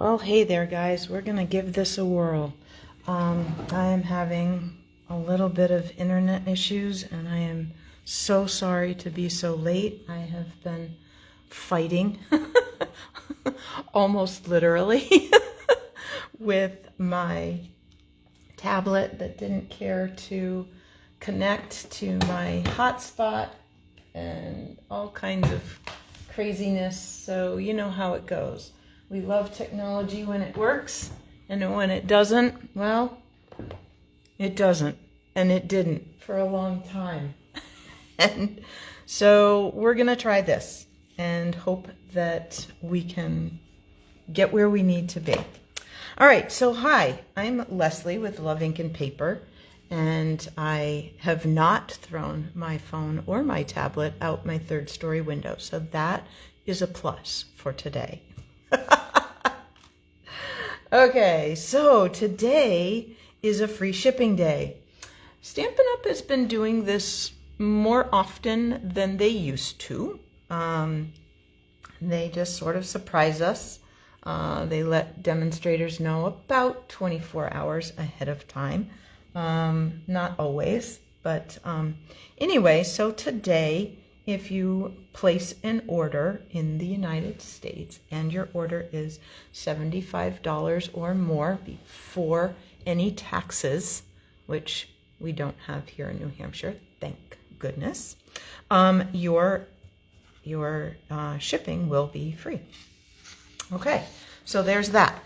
Well, hey there, guys. We're going to give this a whirl. I am having a little bit of internet issues, and I am so sorry to be so late. I have been fighting, almost literally, with my tablet that didn't care to connect to my hotspot and all kinds of craziness. So you know how it goes. We love technology when it works, and when it doesn't, well, it doesn't, and it didn't for a long time. And so we're going to try this and hope that we can get where we need to be. All right, so hi, I'm Leslie with LuvINK&Paper, and I have not thrown my phone or my tablet out my third-story window, so that is a plus for today. Okay, so today is a free shipping day. Stampin' Up! Has been doing this more often than they used to. They just sort of surprise us. They let demonstrators know about 24 hours ahead of time. Not always, but anyway, so today, if you place an order in the United States and your order is $75 or more before any taxes, which we don't have here in New Hampshire, thank goodness, your shipping will be free. Okay, so there's that.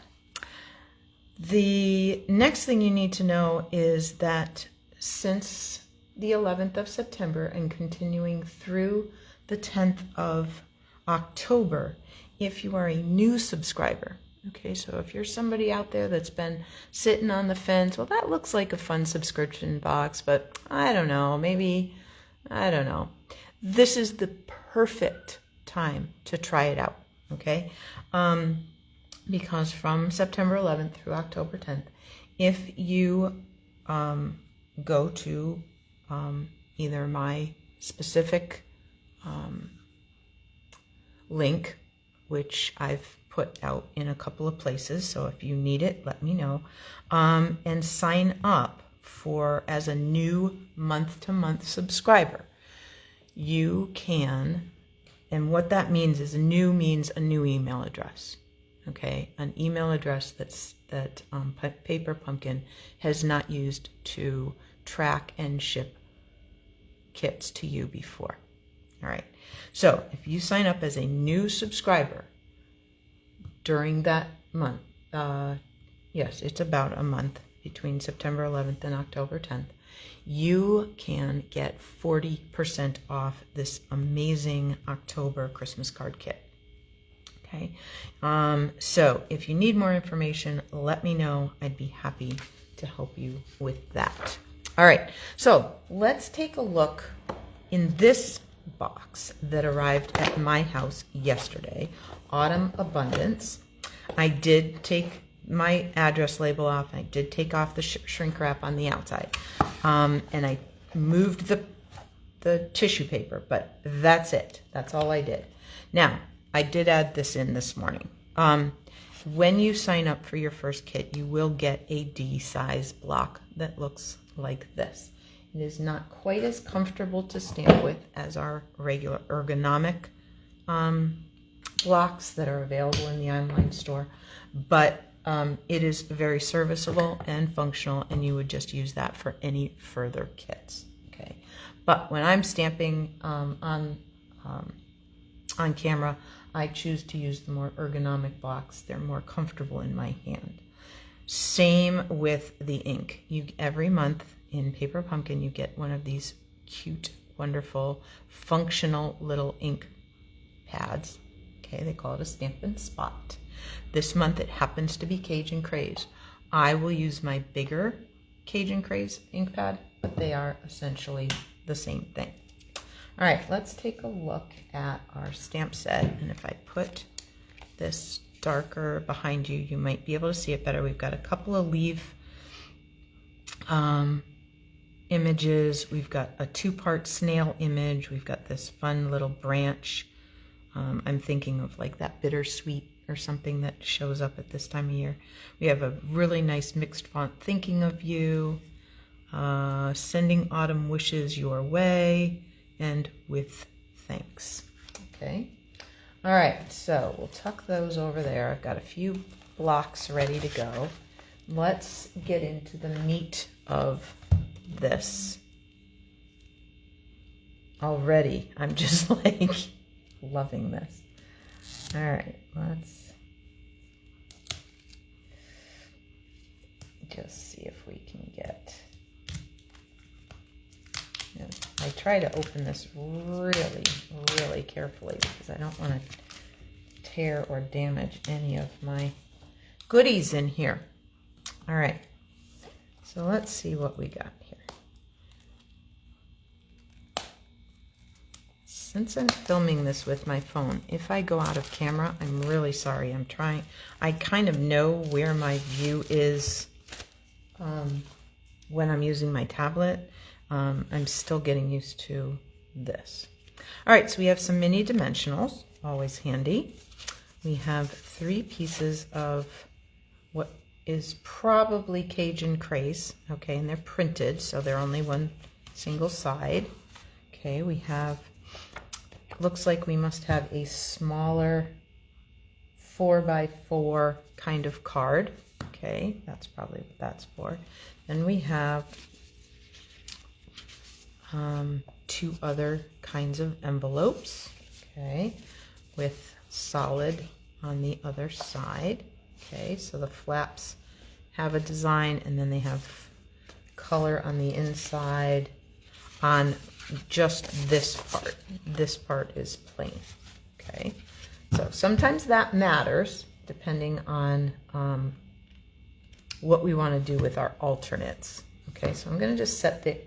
The next thing you need to know is that since the 11th of September and continuing through the 10th of October, if you are a new subscriber, okay, so if you're somebody out there that's been sitting on the fence, well, that looks like a fun subscription box, but I don't know, maybe, I don't know. This is the perfect time to try it out, okay? Because from September 11th through October 10th, if you go to either my specific link, which I've put out in a couple of places, so if you need it, let me know, and sign up as a new month-to-month subscriber, you can, and what that means is means a new email address. Okay, an email address that Paper Pumpkin has not used to track and ship kits to you before. All right, so if you sign up as a new subscriber during that month, yes, it's about a month between September 11th and October 10th, you can get 40% off this amazing October Christmas card kit. Okay, so if you need more information, let me know. I'd be happy to help you with that. All right, so let's take a look in this box that arrived at my house yesterday, Autumn Abundance. I did take my address label off. I did take off the shrink wrap on the outside, and I moved the tissue paper, but that's it. That's all I did. Now, I did add this in this morning. When you sign up for your first kit, you will get a D-size block that looks like this. It is not quite as comfortable to stamp with as our regular ergonomic blocks that are available in the online store, but it is very serviceable and functional, and you would just use that for any further kits. Okay, but when I'm stamping on camera, I choose to use the more ergonomic blocks. They're more comfortable in my hand. Same with the ink. Every month in Paper Pumpkin, you get one of these cute, wonderful, functional little ink pads. Okay, they call it a Stampin' Spot. This month it happens to be Cajun Craze. I will use my bigger Cajun Craze ink pad, but they are essentially the same thing. All right, let's take a look at our stamp set, and if I put this darker behind you, you might be able to see it better. We've got a couple of leaf images. We've got a two-part snail image. We've got this fun little branch. I'm thinking of like that bittersweet or something that shows up at this time of year. We have a really nice mixed font, thinking of you, sending autumn wishes your way, and with thanks. Okay. All right, so we'll tuck those over there. I've got a few blocks ready to go. Let's get into the meat of this. Already, I'm just like loving this. All right, let's just see if we can get, I try to open this really, really carefully because I don't want to tear or damage any of my goodies in here. All right, so let's see what we got here. Since I'm filming this with my phone, if I go out of camera, I'm really sorry. I kind of know where my view is when I'm using my tablet. I'm still getting used to this. All right, so we have some mini dimensionals, always handy. We have 3 pieces of what is probably Cajun Craze, okay, and they're printed, so they're only one single side. Okay, we have, looks like we must have a smaller 4x4 kind of card. Okay, that's probably what that's for. Then we have 2 other kinds of envelopes, okay, with solid on the other side. Okay, so the flaps have a design, and then they have color on the inside on just this part. This part is plain. Okay, so sometimes that matters depending on what we want to do with our alternates. Okay, so I'm going to just set the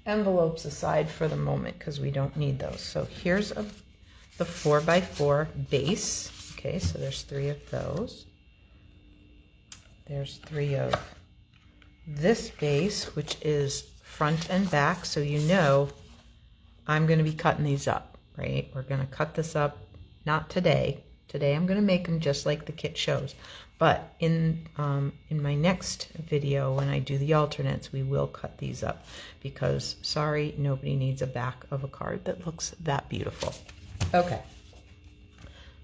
envelopes aside for the moment because we don't need those. So here's the 4x4 base. Okay, so there's 3 of those. There's 3 of this base, which is front and back, so you know I'm going to be cutting these up, right? We're going to cut this up, not today. Today I'm going to make them just like the kit shows. But in my next video, when I do the alternates, we will cut these up because, sorry, nobody needs a back of a card that looks that beautiful. Okay.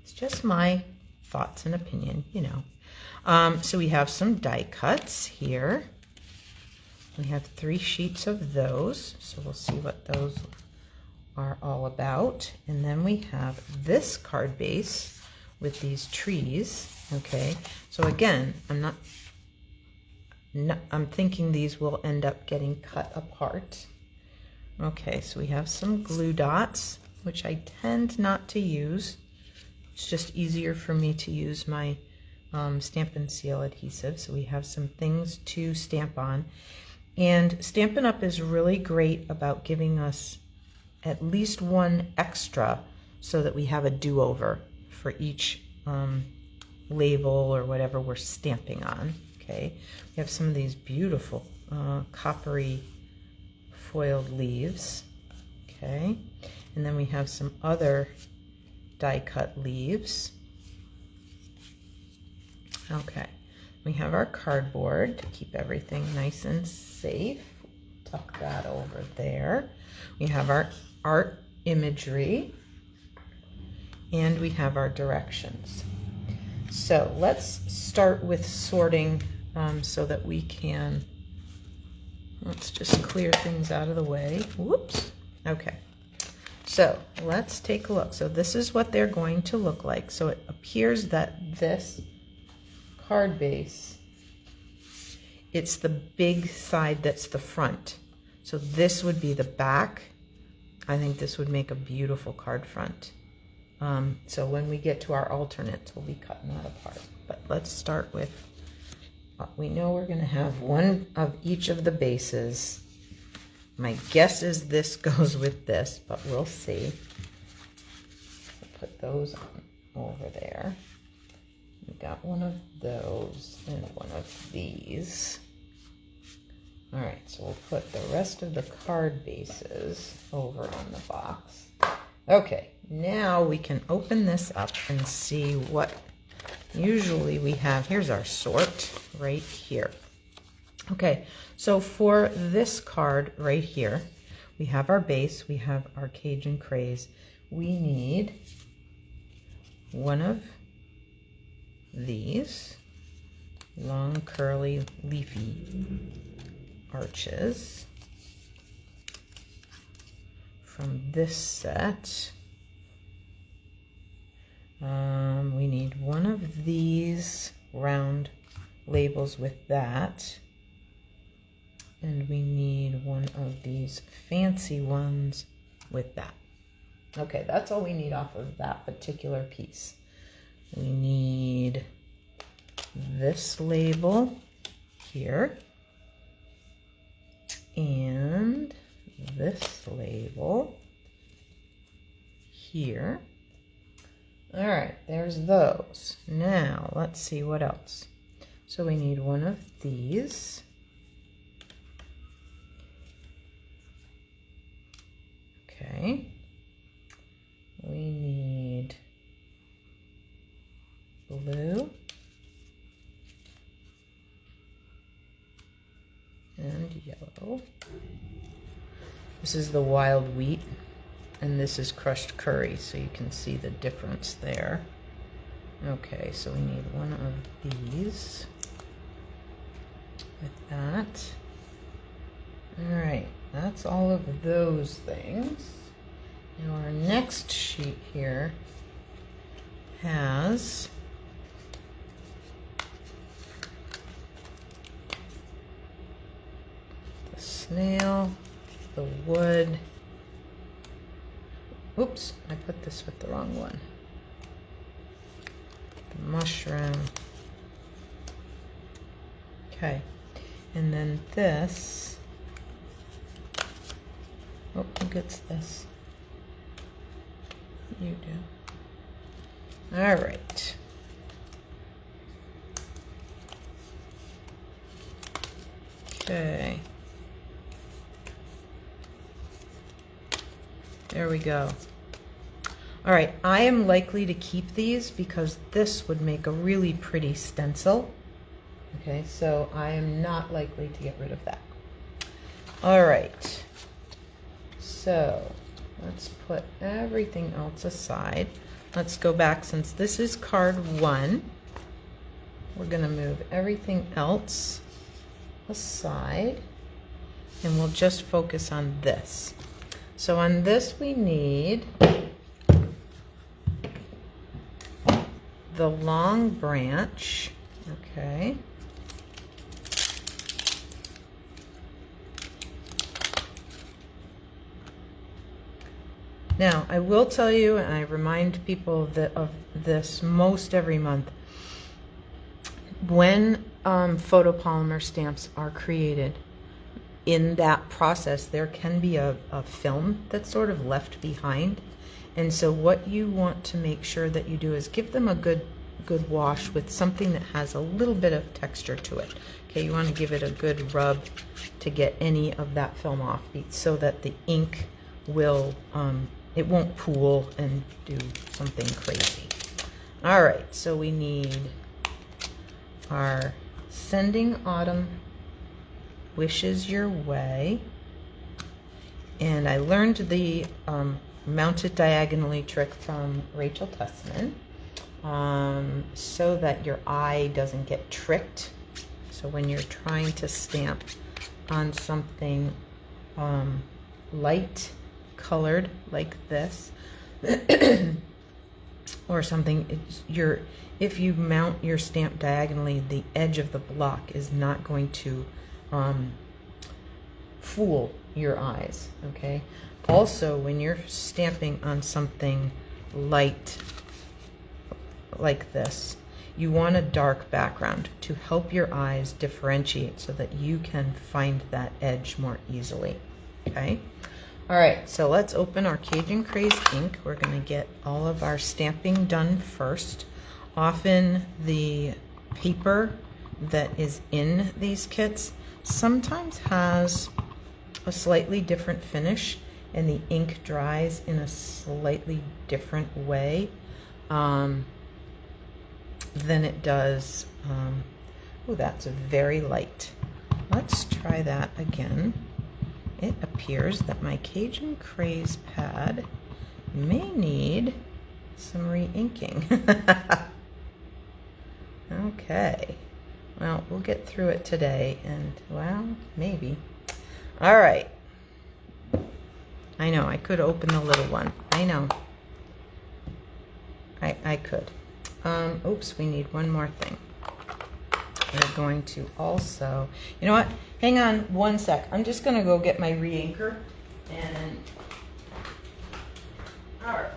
It's just my thoughts and opinion, you know. So we have some die cuts here. We have 3 sheets of those, so we'll see what those are all about. And then we have this card base with these trees. Okay, so again, I'm thinking these will end up getting cut apart. Okay, so we have some glue dots, which I tend not to use. It's just easier for me to use my Stampin' Seal adhesive. So we have some things to stamp on. And Stampin' Up! Is really great about giving us at least one extra so that we have a do-over for each label or whatever we're stamping on. Okay, we have some of these beautiful coppery foiled leaves. Okay, and then we have some other die cut leaves. Okay, we have our cardboard to keep everything nice and safe. Tuck that over there. We have our art imagery, and we have our directions. So let's start with sorting so that we can, let's just clear things out of the way. Whoops. Okay. So let's take a look. So this is what they're going to look like. So it appears that this card base, it's the big side that's the front. So this would be the back. I think this would make a beautiful card front. So when we get to our alternates, we'll be cutting that apart. But let's start with, we know we're going to have one of each of the bases. My guess is this goes with this, but we'll see. We'll put those on over there. We've got one of those and one of these. All right, so we'll put the rest of the card bases over on the box. Okay, now we can open this up and see what usually we have, here's our sort right here. Okay, so for this card right here, we have our base, we have our Cajun Craze. We need one of these long, curly, leafy arches from this set. We need one of these round labels with that. And we need one of these fancy ones with that. Okay, that's all we need off of that particular piece. We need this label here and this label here. All right, there's those. Now, let's see what else. So we need one of these. Okay. We need blue and yellow. This is the wild wheat, and this is crushed curry, so you can see the difference there. Okay, so we need one of these with that. All right, that's all of those things. Now our next sheet here has the snail, the wood. Oops, I put this with the wrong one. The mushroom. Okay, and then this. Oh, who gets this? You do. All right. Okay. There we go. All right, I am likely to keep these because this would make a really pretty stencil. Okay, so I am not likely to get rid of that. All right. So let's put everything else aside. Let's go back, since this is card 1. We're going to move everything else aside, and we'll just focus on this. So on this we need the long branch, okay. Now, I will tell you, and I remind people of this most every month, when photopolymer stamps are created, in that process, there can be a film that's sort of left behind. And so what you want to make sure that you do is give them a good wash with something that has a little bit of texture to it. Okay, you want to give it a good rub to get any of that film off, so that the ink will, it won't pool and do something crazy. All right, so we need our Sending Autumn Wishes Your Way. And I learned the mount it diagonally trick from Rachel Tessman, so that your eye doesn't get tricked. So when you're trying to stamp on something light colored like this, or something, if you mount your stamp diagonally, the edge of the block is not going to fool your eyes, okay? Also, when you're stamping on something light like this, you want a dark background to help your eyes differentiate so that you can find that edge more easily, okay? All right, so let's open our Cajun Craze ink. We're going to get all of our stamping done first. Often the paper that is in these kits sometimes has a slightly different finish, and the ink dries in a slightly different way. than it does. Oh, that's very light. Let's try that again. It appears that my Cajun Craze pad may need some re-inking. Okay, well, we'll get through it today, and, well, maybe. All right. I know, I could open the little one. I know. I could. Oops, we need one more thing. We're going to also, you know what? Hang on one sec. I'm just going to go get my re-inker. And, all right.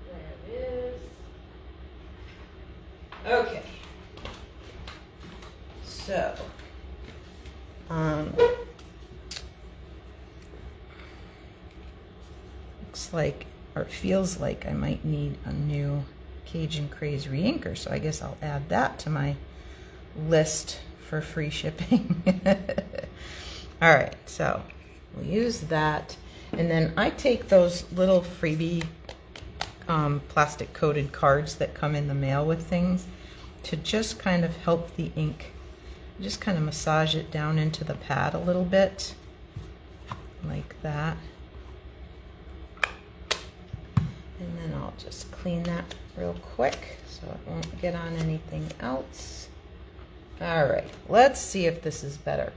There it is. Okay. So, looks like, or feels like I might need a new Cajun Craze re-inker, so I guess I'll add that to my list for free shipping. All right, so we'll use that, and then I take those little freebie plastic coated cards that come in the mail with things to just kind of help the ink, just kind of massage it down into the pad a little bit, like that. And then I'll just clean that real quick so it won't get on anything else. All right, let's see if this is better.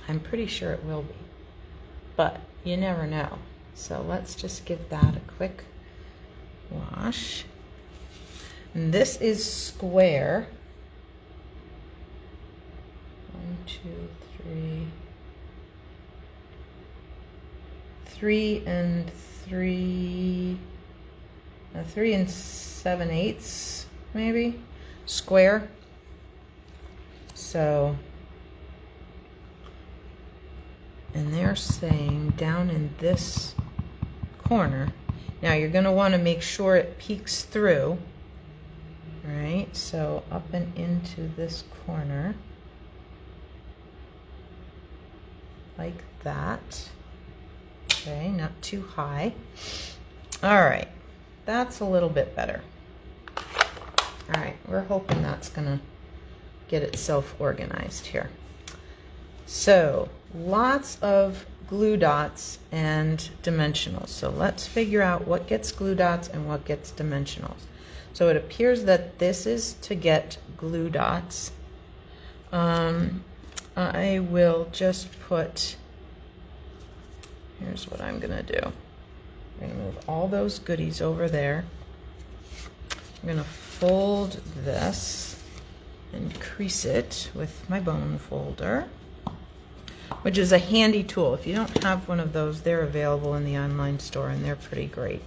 I'm pretty sure it will be, but you never know. So let's just give that a quick wash. And this is square. 1, 2, 3. 3 and 3. 3 7/8 maybe square. So, and they're saying down in this corner, now you're going to want to make sure it peeks through, right? So up and into this corner like that. Okay, not too high. All right, that's a little bit better. All right, we're hoping that's gonna get itself organized here. So lots of glue dots and dimensionals. So let's figure out what gets glue dots and what gets dimensionals. So it appears that this is to get glue dots. I will just put, here's what I'm gonna do. I'm gonna move all those goodies over there. I'm gonna fold this and crease it with my bone folder, which is a handy tool. If you don't have one of those, they're available in the online store and they're pretty great.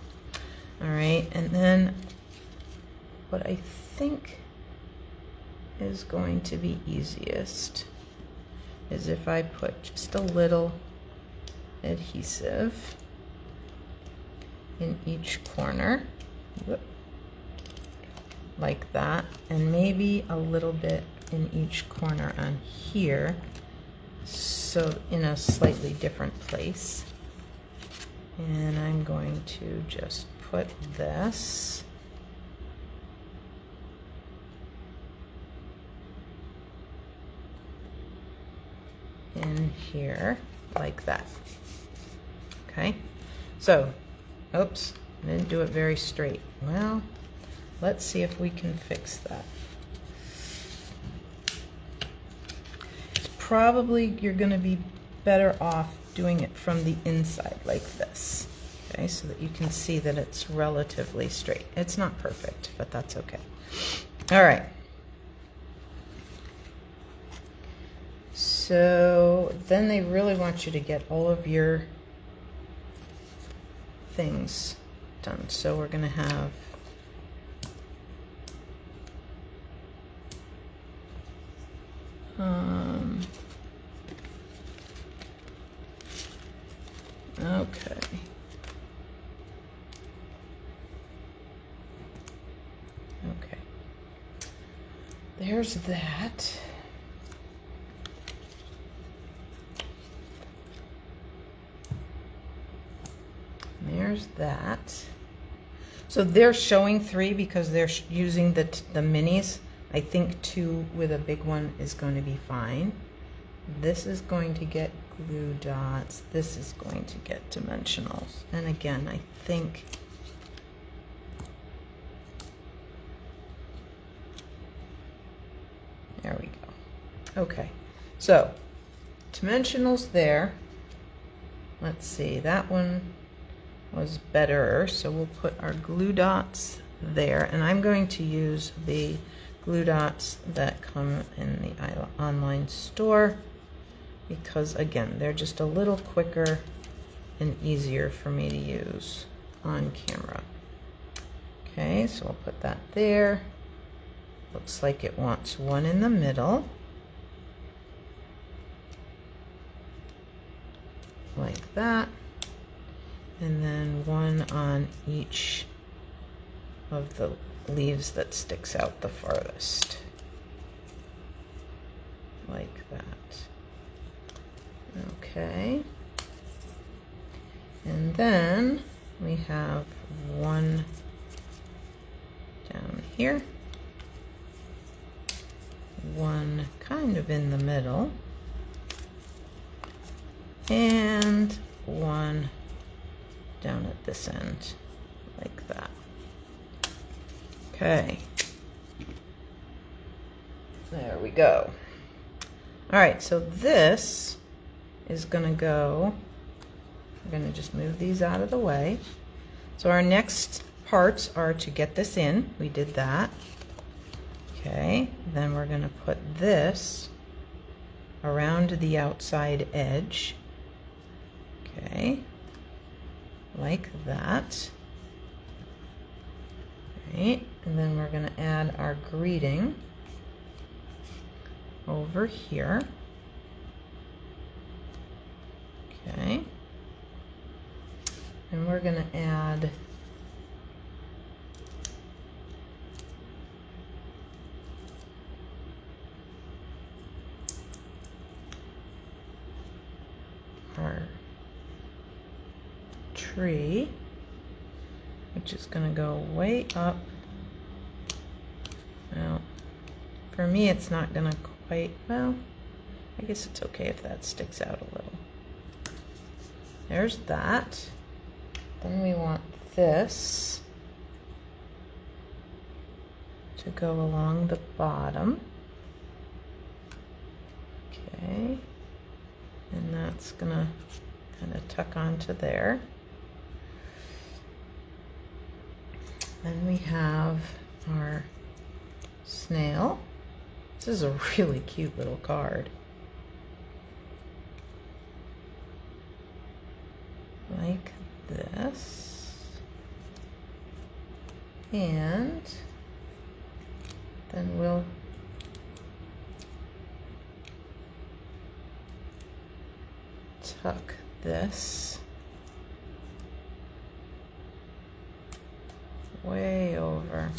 All right, and then what I think is going to be easiest is if I put just a little adhesive in each corner, like that, and maybe a little bit in each corner on here, so in a slightly different place. And I'm going to just put this in here like that. Okay, so oops, I didn't do it very straight. Well, let's see if we can fix that. It's probably, you're going to be better off doing it from the inside like this, okay, so that you can see that it's relatively straight. It's not perfect, but that's okay. All right. So then they really want you to get all of your things done. So we're going to have okay. Okay. There's that. There's that. So they're showing 3 because they're using the minis. I think 2 with a big one is going to be fine. This is going to get glue dots. This is going to get dimensionals. And again, I think there we go. Okay, so dimensionals there. Let's see, that one was better, so we'll put our glue dots there, and I'm going to use the glue dots that come in the online store because again they're just a little quicker and easier for me to use on camera. Okay, so I'll put that there. Looks like it wants one in the middle, like that, and then one on each of the leaves that sticks out the farthest, like that. Okay, and then we have one down here, one kind of in the middle, and one down at this end, like that. Okay, there we go. All right, so this is gonna go, we're gonna just move these out of the way. So our next parts are to get this in, we did that. Okay, then we're gonna put this around the outside edge. Okay, like that. Right, and then we're gonna add our greeting over here. Okay, and we're gonna add our tree, which is going to go way up. Well, for me it's not going to quite, well, I guess it's okay if that sticks out a little. There's that. Then we want this to go along the bottom. Okay, and that's going to kind of tuck onto there. Then we have our snail. This is a really cute little card. Like this. And then we'll tuck this way over.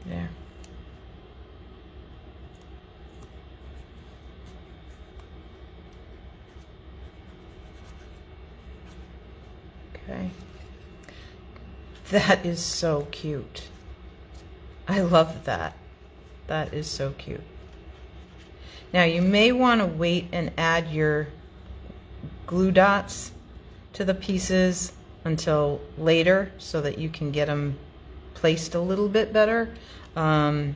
There. Okay. That is so cute. I love that. That is so cute. Now you may want to wait and add your glue dots to the pieces until later so that you can get them placed a little bit better. I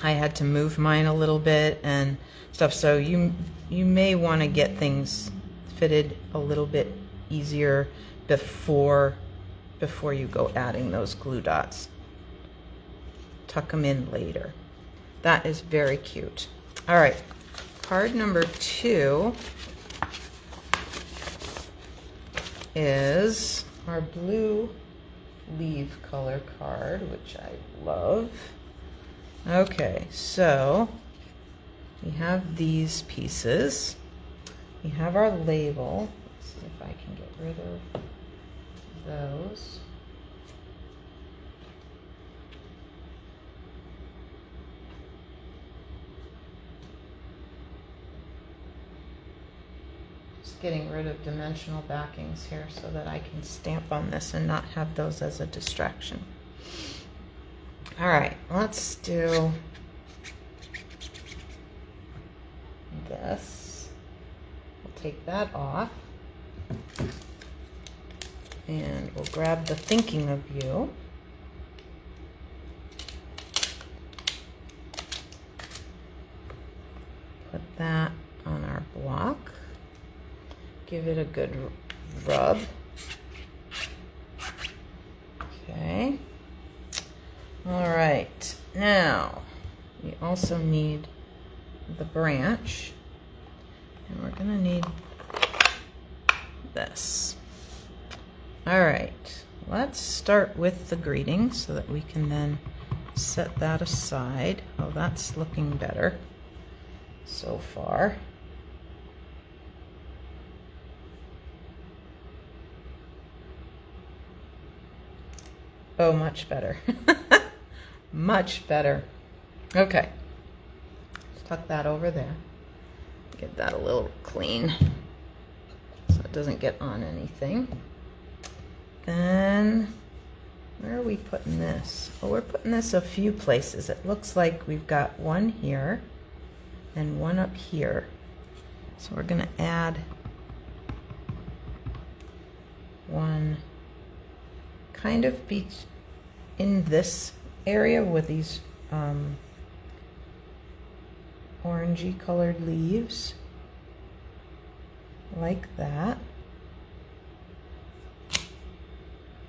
had to move mine a little bit and stuff, so you may want to get things fitted a little bit easier before you go adding those glue dots. Tuck them in later. That is very cute. All right, card number 2 is our blue leaf color card, which I love. Okay, so we have these pieces. We have our label. Let's see if I can get rid of those. Just getting rid of dimensional backings here so that I can stamp on this and not have those as a distraction. All right, let's do this. We'll take that off. And we'll grab the Thinking of You. Put that on our block. Give it a good rub. Okay. All right. Now, we also need the branch. And we're going to need this. All right. Let's start with the greeting so that we can then set that aside. Oh, that's looking better so far. Oh, much better. Much better. Okay. Let's tuck that over there. Get that a little clean so it doesn't get on anything. Then, where are we putting this? Well, we're putting this a few places. It looks like we've got one here and one up here. So we're going to add one kind of be in this area with these orangey colored leaves, like that.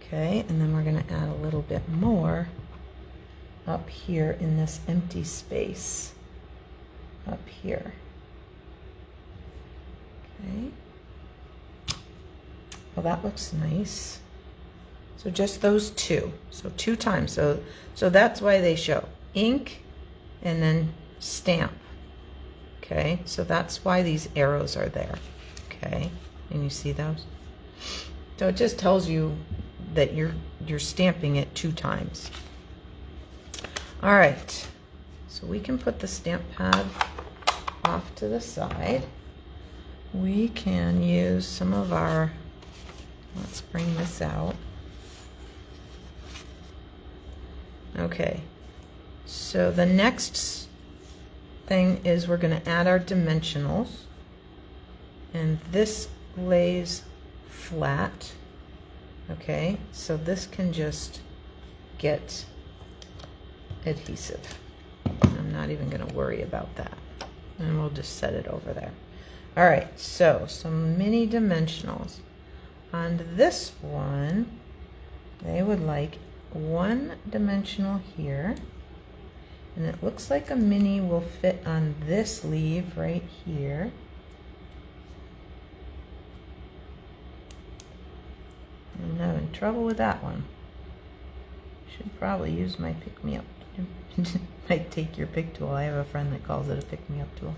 Okay, and then we're going to add a little bit more up here in this empty space up here. Okay. Well, that looks nice. So just those two. So 2 times. So that's why they show ink and then stamp. Okay, so that's why these arrows are there. Okay, and you see those? So it just tells you that you're stamping it 2 times. All right, so we can put the stamp pad off to the side. We can use some of our, let's bring this out. Okay, so the next thing is we're going to add our dimensionals, and this lays flat. Okay, so this can just get adhesive. I'm not even going to worry about that, and we'll just set it over there. All right, so some mini dimensionals. On this one, they would like 1 dimensional here, and it looks like a mini will fit on this leaf right here. I'm having trouble with that one. Should probably use my pick-me-up. Might take your pick tool. I have a friend that calls it a pick-me-up tool.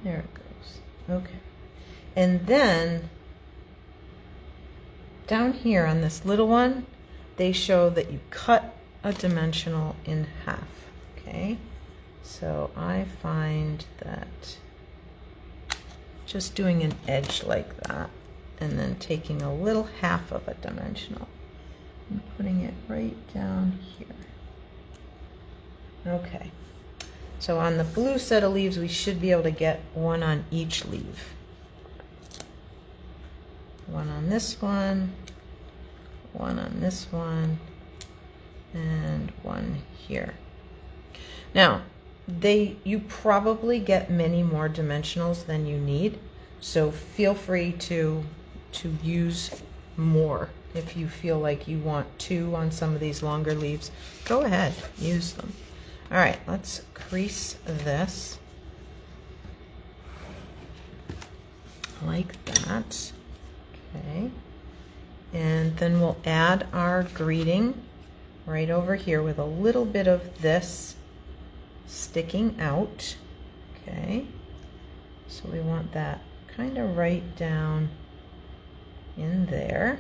There it goes. Okay. And then down here on this little one, they show that you cut a dimensional in half. Okay. So I find that just doing an edge like that and then taking a little half of a dimensional and putting it right down here. Okay. So on the blue set of leaves, we should be able to get 1 on each leaf. 1 on this one, 1 on this one, and 1 here. Now, you probably get many more dimensionals than you need, so feel free to use more. If you feel like you want 2 on some of these longer leaves, go ahead, use them. All right, let's crease this like that. Okay, and then we'll add our greeting right over here with a little bit of this sticking out. Okay, so we want that kind of right down in there.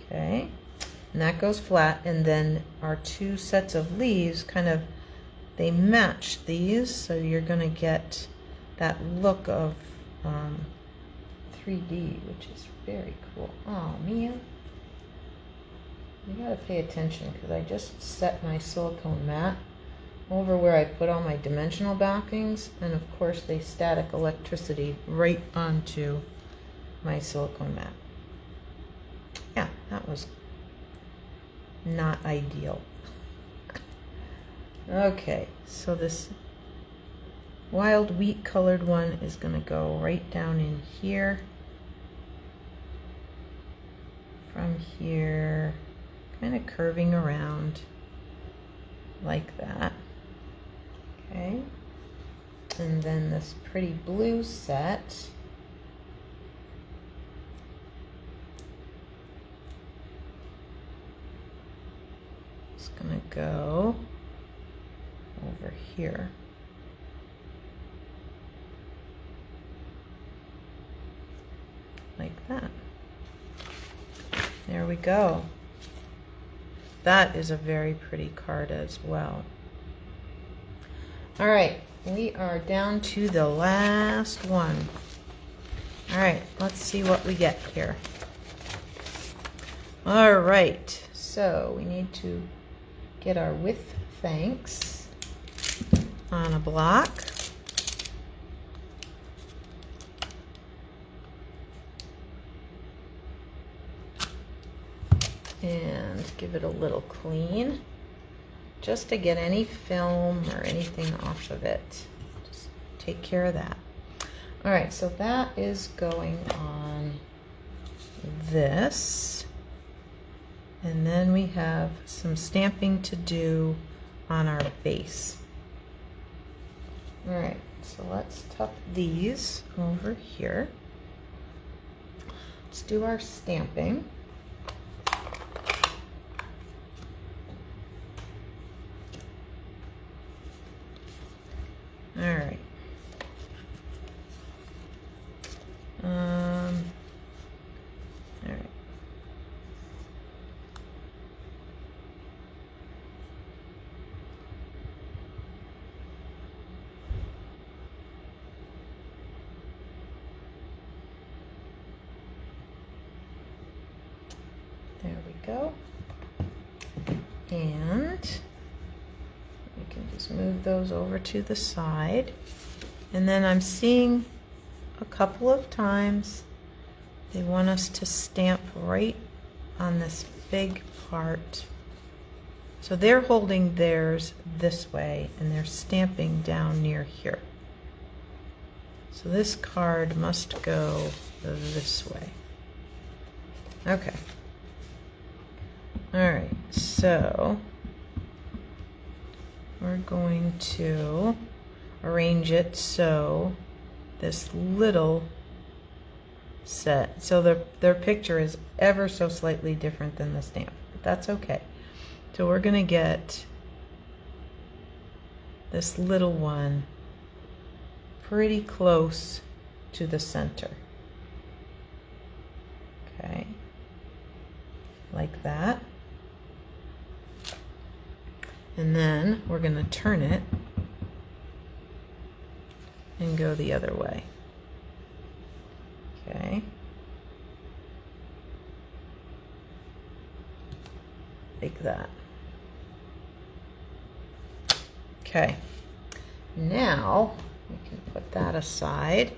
Okay, and that goes flat, and then our two sets of leaves kind of, they match these, so you're going to get that look of 3D, which is very cool. Oh man, you gotta pay attention because I just set my silicone mat over where I put all my dimensional backings, and of course they static electricity right onto my silicone mat. Yeah, that was not ideal. Okay, so this wild wheat colored one is going to go right down in here. From here, kind of curving around like that. Okay, and then this pretty blue set is going to go over here. Like that. There we go. That is a very pretty card as well. All right, we are down to the last one. All right, let's see what we get here. All right, so we need to get our with thanks on a block. And give it a little clean, just to get any film or anything off of it. Just take care of that. All right, so that is going on this. And then we have some stamping to do on our base. All right, so let's tuck these over here. Let's do our stamping. All right. All right. There we go. And we can just move those over to the side. And then I'm seeing a couple of times they want us to stamp right on this big part. So they're holding theirs this way and they're stamping down near here. So this card must go this way. Okay. All right, so we're going to arrange it so this little set, so their picture is ever so slightly different than the stamp, but that's okay. So we're going to get this little one pretty close to the center. Okay, like that. And then we're going to turn it and go the other way. Okay. Like that. Okay. Now we can put that aside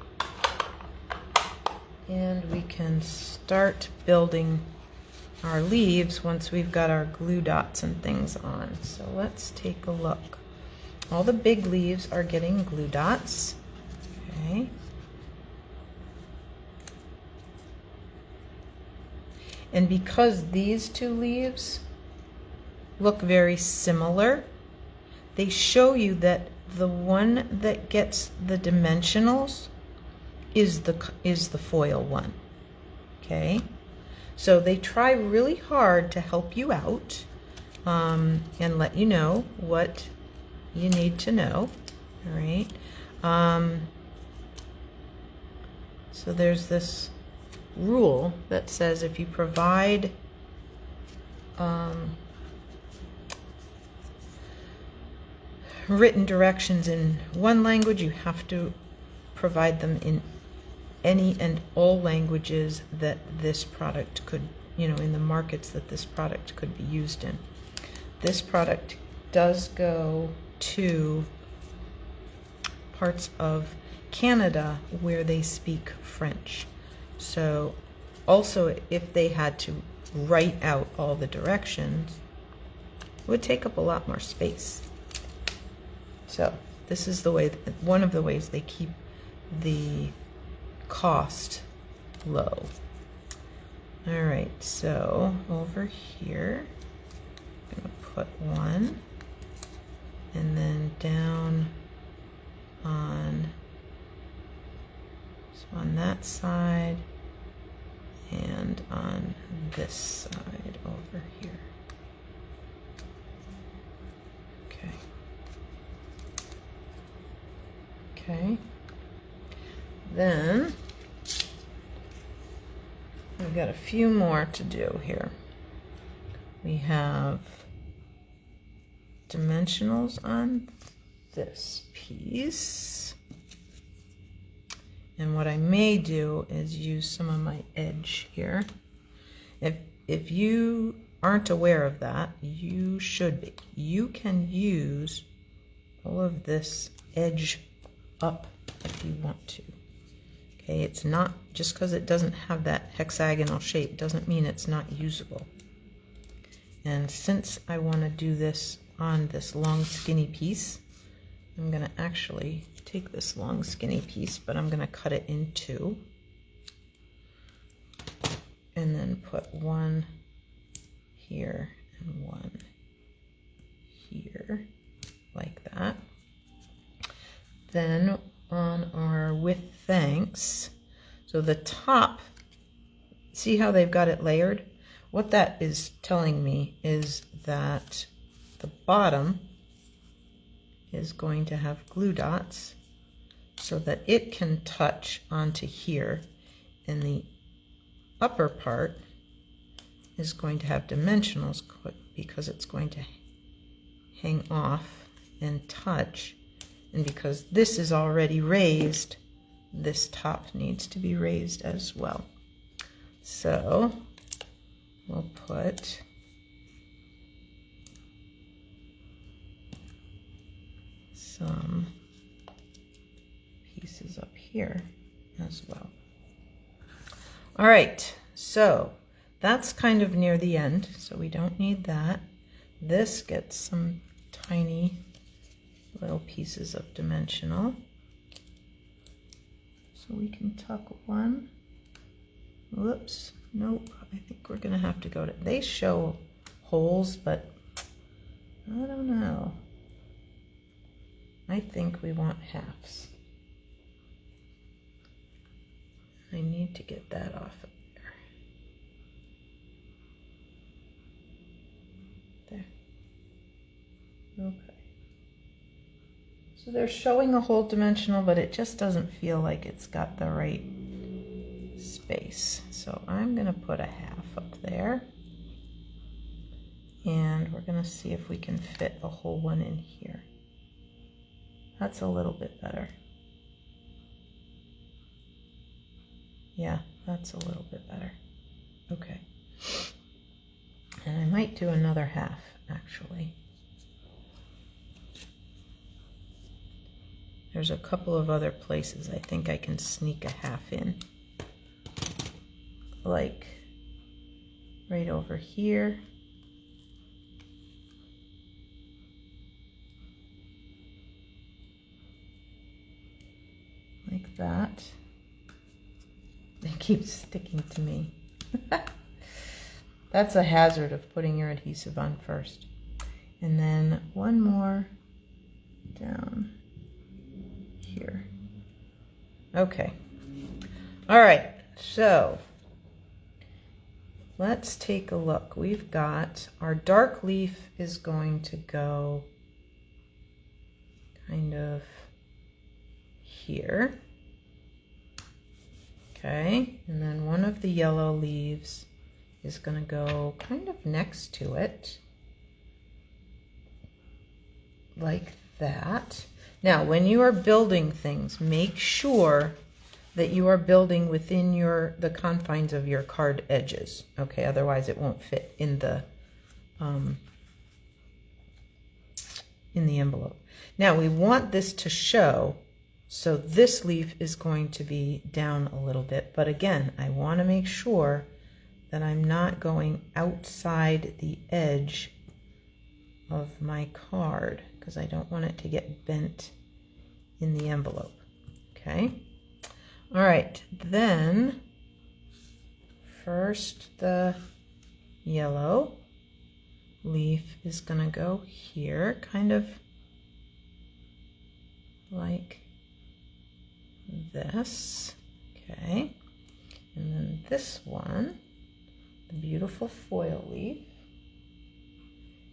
and we can start building our leaves once we've got our glue dots and things on. So let's take a look. All the big leaves are getting glue dots. Okay. And because these two leaves look very similar, they show you that the one that gets the dimensionals is the foil one. Okay. So they try really hard to help you out and let you know what you need to know. All right. So there's this rule that says if you provide written directions in one language, you have to provide them in any and all languages that this product could, in the markets that this product could be used in. This product does go to parts of Canada where they speak French. So also, if they had to write out all the directions, it would take up a lot more space. So this is the way, one of the ways they keep the cost low. All right, so over here, I'm gonna put one, and then down on that side, and on this side over here. Okay. Okay. Then we've got a few more to do here. We have dimensionals on this piece. And what I may do is use some of my edge here. If you aren't aware of that, you should be. You can use all of this edge up if you want to. Okay, it's not, just because it doesn't have that hexagonal shape doesn't mean it's not usable. And since I want to do this on this long skinny piece, I'm going to actually take this long skinny piece, but I'm going to cut it in two, and then put one here and one here, like that. Then on our with thanks, so the top, see how they've got it layered? What that is telling me is that the bottom is going to have glue dots so that it can touch onto here, and the upper part is going to have dimensionals because it's going to hang off and touch, and because this is already raised, this top needs to be raised as well. So we'll put some pieces up here as well. All right, so that's kind of near the end, so we don't need that. This gets some tiny little pieces of dimensional. So we can tuck one. Whoops, nope, I think we're gonna have to go to, they show holes, but I don't know. I think we want halves. I need to get that off of there. There. Okay. So they're showing a whole dimensional, but it just doesn't feel like it's got the right space. So I'm going to put a half up there. And we're going to see if we can fit a whole one in here. That's a little bit better. Yeah, that's a little bit better. Okay. And I might do another half, actually. There's a couple of other places I think I can sneak a half in. Like right over here. Like that. They keep sticking to me. That's a hazard of putting your adhesive on first. And then one more down here. Okay. All right, so let's take a look. We've got our dark leaf is going to go kind of here. Okay, and then one of the yellow leaves is going to go kind of next to it, like that. Now, when you are building things, make sure that you are building within the confines of your card edges. Okay, otherwise it won't fit in the envelope. Now we want this to show, so this leaf is going to be down a little bit, but again, I want to make sure that I'm not going outside the edge of my card because I don't want it to get bent in the envelope. Okay. All right, then first the yellow leaf is going to go here, kind of like this. Okay, and then this one, the beautiful foil leaf,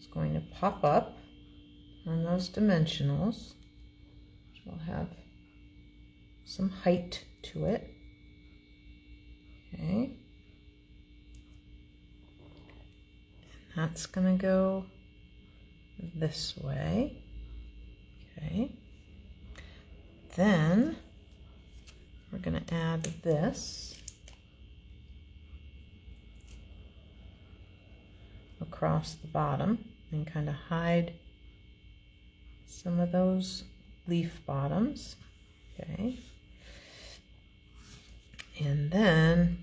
is going to pop up on those dimensionals, which will have some height to it. Okay, and that's going to go this way. Okay, then we're going to add this across the bottom and kind of hide some of those leaf bottoms. Okay, and then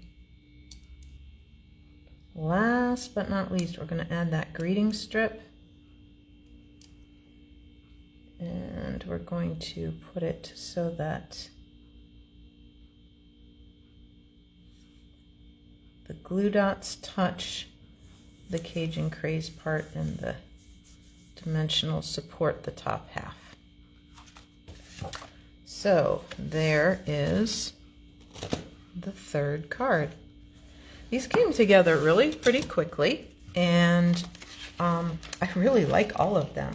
last but not least, we're going to add that greeting strip, and we're going to put it so that the glue dots touch the Cajun Craze part and the dimensionals support the top half. So there is the third card. These came together really pretty quickly, and I really like all of them.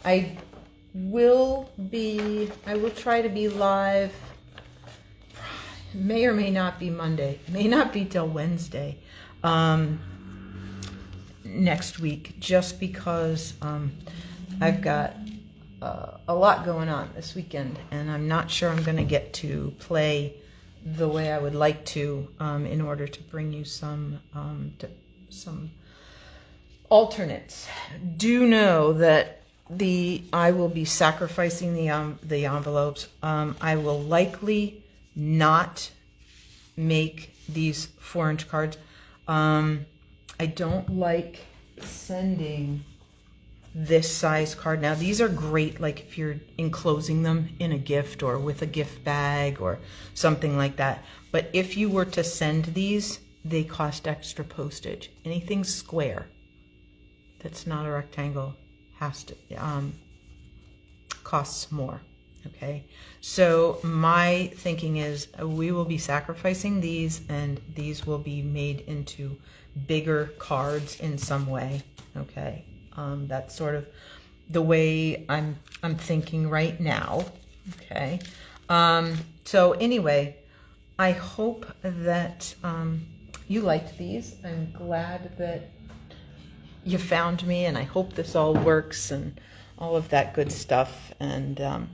I will try to be live. May or may not be Monday. May not be till Wednesday next week, just because I've got a lot going on this weekend, and I'm not sure I'm going to get to play the way I would like to in order to bring you some alternates. Do know that I will be sacrificing the envelopes. I will likely not make these 4-inch cards. I don't like sending this size card. Now these are great like if you're enclosing them in a gift or with a gift bag or something like that. But if you were to send these, they cost extra postage. Anything square that's not a rectangle has to costs more. Okay, so my thinking is we will be sacrificing these, and these will be made into bigger cards in some way. Okay, that's sort of the way I'm thinking right now. Okay, so anyway, I hope that you liked these. I'm glad that you found me, and I hope this all works and all of that good stuff. And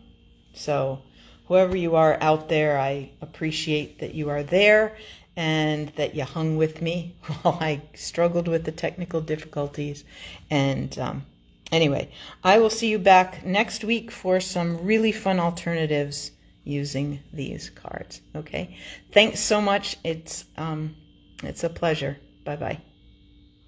so whoever you are out there, I appreciate that you are there and that you hung with me while I struggled with the technical difficulties. And anyway, I will see you back next week for some really fun alternatives using these cards. Okay, thanks so much. It's a pleasure. Bye-bye.